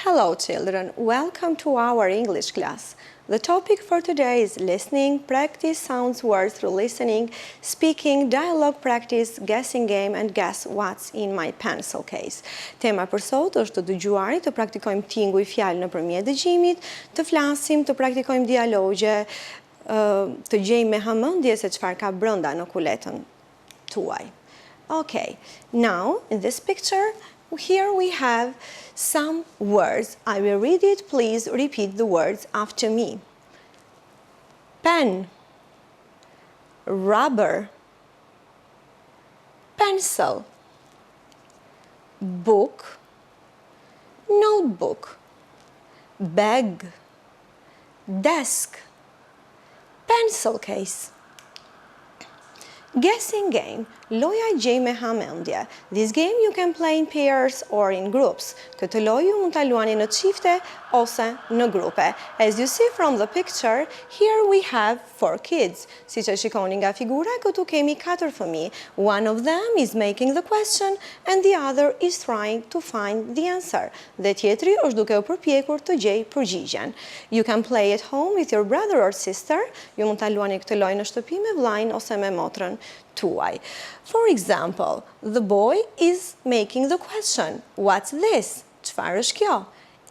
Hello children, welcome to our English class. The topic for today is listening, practice sounds words through listening, speaking, dialogue practice, guessing game and guess what's in my pencil case. Tema për sot është të dëgjuarit, të praktikojmë tinguj fjalë nëpërmjet dëgjimit, të flasim, të praktikojmë dialogje, të gjejmë me hamendje se çfarë ka brenda në kuletën tuaj. Okay, now in this picture, here we have some words. I will read it. Please repeat the words after me. Pen, rubber, pencil, book, notebook, bag, desk, pencil case. Guessing game, loja gjej me hamendje. This game you can play in pairs or in groups. Këtë lojë mund ta luani në çifte ose në grupe. As you see from the picture, here we have 4 kids. Siç e shikoni nga figura, këtu kemi 4 fëmijë. One of them is making the question and the other is trying to find the answer. Dhe tjetri është duke u përpjekur të gjejë përgjigjen. You can play at home with your brother or sister. Ju mund ta luani këtë lojë në shtëpi me vllajin ose me motrën tuaj. For example, the boy is making the question, what's this? Çfarë është kjo?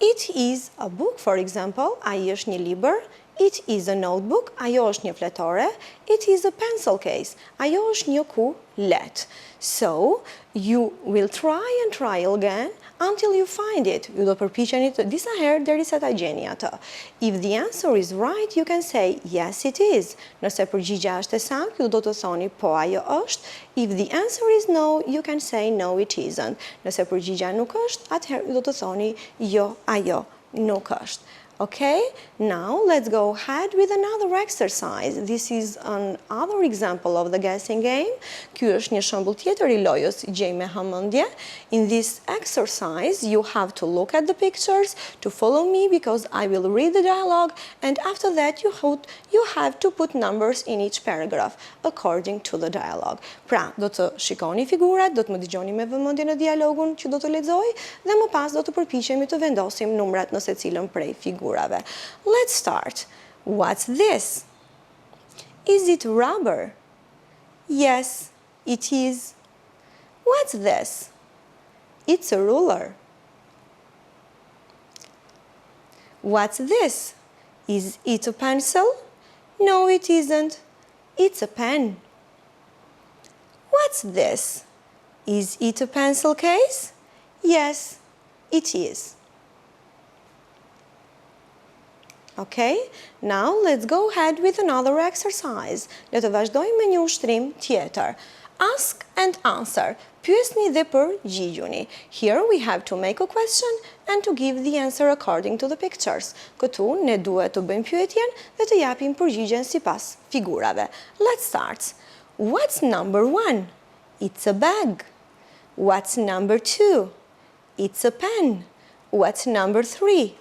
It is a book, for example, ai është një libër. It is a notebook, ajo është një fletore. It is a pencil case, ajo është një kulet. So, you will try and try again until you find it. Ju do përpiqeni disa herë derisa ta gjeni atë. If the answer is right, you can say yes it is. Nëse përgjigja është e saktë, ju do të thoni po ajo është. If the answer is no, you can say no it isn't. Nëse përgjigja nuk është, atëherë ju do të thoni jo ajo nuk është. Okay, now let's go ahead with another exercise. This is another example of the guessing game. Ky është një shembull tjetër I lojës gjej me hamendje. In this exercise, you have to look at the pictures to follow me because I will read the dialogue and after that you have to put numbers in each paragraph according to the dialogue. Pra, do të shikoni figurat, do të më dëgjoni me vëmendje në dialogun që do të lexoj dhe më pas do të përpiqemi të vendosim numrat në secilën prej figurave. Let's start. What's this? Is it rubber? Yes, it is. What's this? It's a ruler. What's this? Is it a pencil? No, it isn't. It's a pen. What's this? Is it a pencil case? Yes, it is. Okay, now let's go ahead with another exercise. Le të vazhdojmë me një ushtrim tjetër. Ask and answer. Pyesni dhe përgjigjuni. Here we have to make a question and to give the answer according to the pictures. Këtu ne duhet të bëjmë pyetjen dhe të japim përgjigjen sipas figurave. Let's start. What's number 1? It's a bag. What's number 2? It's a pen. What's number 3?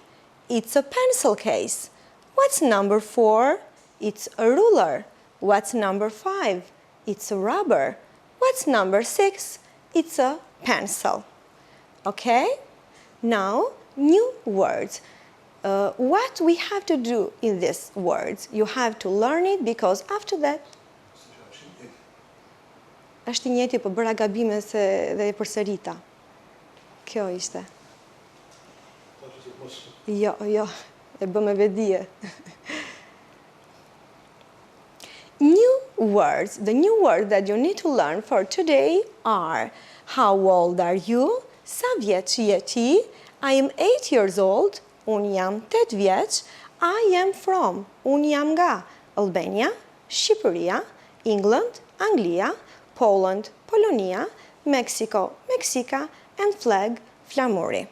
It's a pencil case. What's number 4? It's a ruler. What's number 5? It's a rubber. What's number 6? It's a pencil. Okay? Now, new words. What we have to do in these words? You have to learn it because after that... Është I njëjti, po bëra gabime dhe e përsërita. Kjo ishte. Jo, e bëm me vedije. New words. The new words that you need to learn for today are how old are you? Sa vjeç je ti? I am 8 years old. Unë jam 8 vjeç. I am from. Unë jam nga Albania, Shqipëria, England, Anglia, Poland, Polonia, Mexico, Mexica, and flag, flamuri.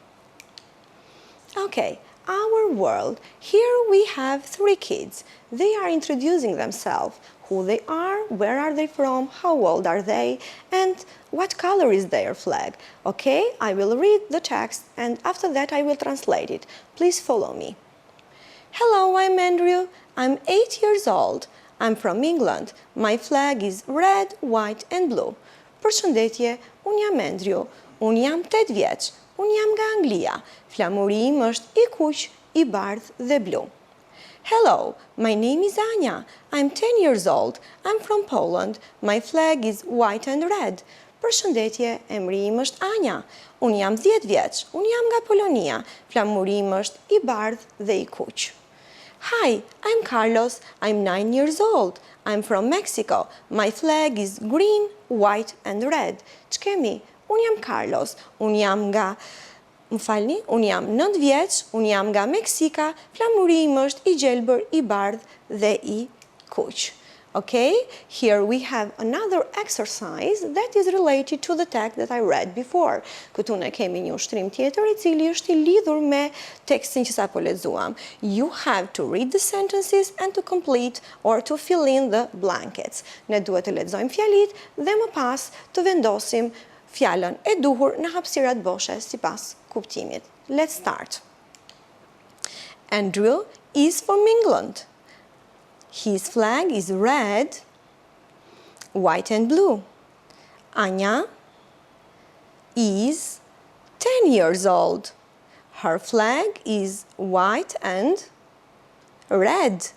Okay, our world. Here we have 3 kids. They are introducing themselves, who they are, where are they from, how old are they, and what color is their flag. Okay, I will read the text and after that I will translate it. Please follow me. Hello, I'm Andrew. I'm 8 years old. I'm from England. My flag is red, white and blue. Përshëndetje, unë jam Andrew. Unë jam 8 vjeç. Unë jam nga Anglia. Flamuri im është i kuq, i bardhë dhe blu. Hello, my name is Anya. I'm 10 years old. I'm from Poland. My flag is white and red. Përshëndetje, emri im është Anya. Unë jam 10 vjeç. Unë jam nga Polonia. Flamuri im është i bardhë dhe i kuq. Hi, I'm Carlos. I'm 9 years old. I'm from Mexico. My flag is green, white and red. Ç'kemi? Unë jam Carlos. Unë jam nga unë jam 9 vjeç, unë jam nga Meksika, flamuri im është i gjelbër, i bardhë dhe i kuq. Okay, here we have another exercise that is related to the text that I read before. Këtu ne kemi një ushtrim tjetër i cili është i lidhur me tekstin që sapo lexuam. You have to read the sentences and to complete or to fill in the blankets. Ne duhet të lexojmë fjalitë dhe më pas të vendosim fjalën e duhur në hapësirat boshe sipas kuptimit. Let's start. Andrew is from England. His flag is red, white and blue. Anya is 10 years old. Her flag is white and red.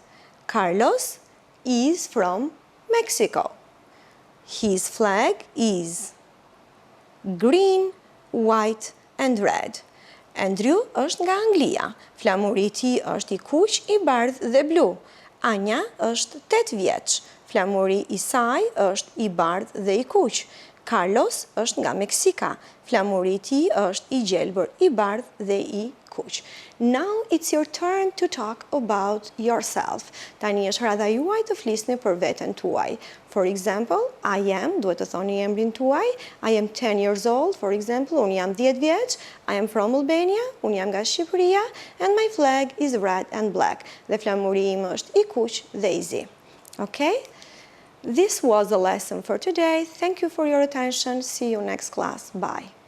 Carlos is from Mexico. His flag is green, white and red. Andrew është nga Anglia. Flamuri i tij është i kuq, i bardhë dhe blu. Anja është 8 vjeç. Flamuri i saj është i bardhë dhe i kuq. Carlos është nga Meksika. Flamuri i tij është i gjelbër, i bardhë dhe i kuq. Now it's your turn to talk about yourself. Tani është rradha juaj të flisni për veten tuaj. For example, I am, duhet të thoni emrin tuaj. I am 10 years old, for example, unë jam 10 vjeç. I am from Albania, unë jam nga Shqipëria. And my flag is red and black. Dhe flamuri im është i kuq dhe i zi. Okay? This was the lesson for today. Thank you for your attention. See you next class. Bye.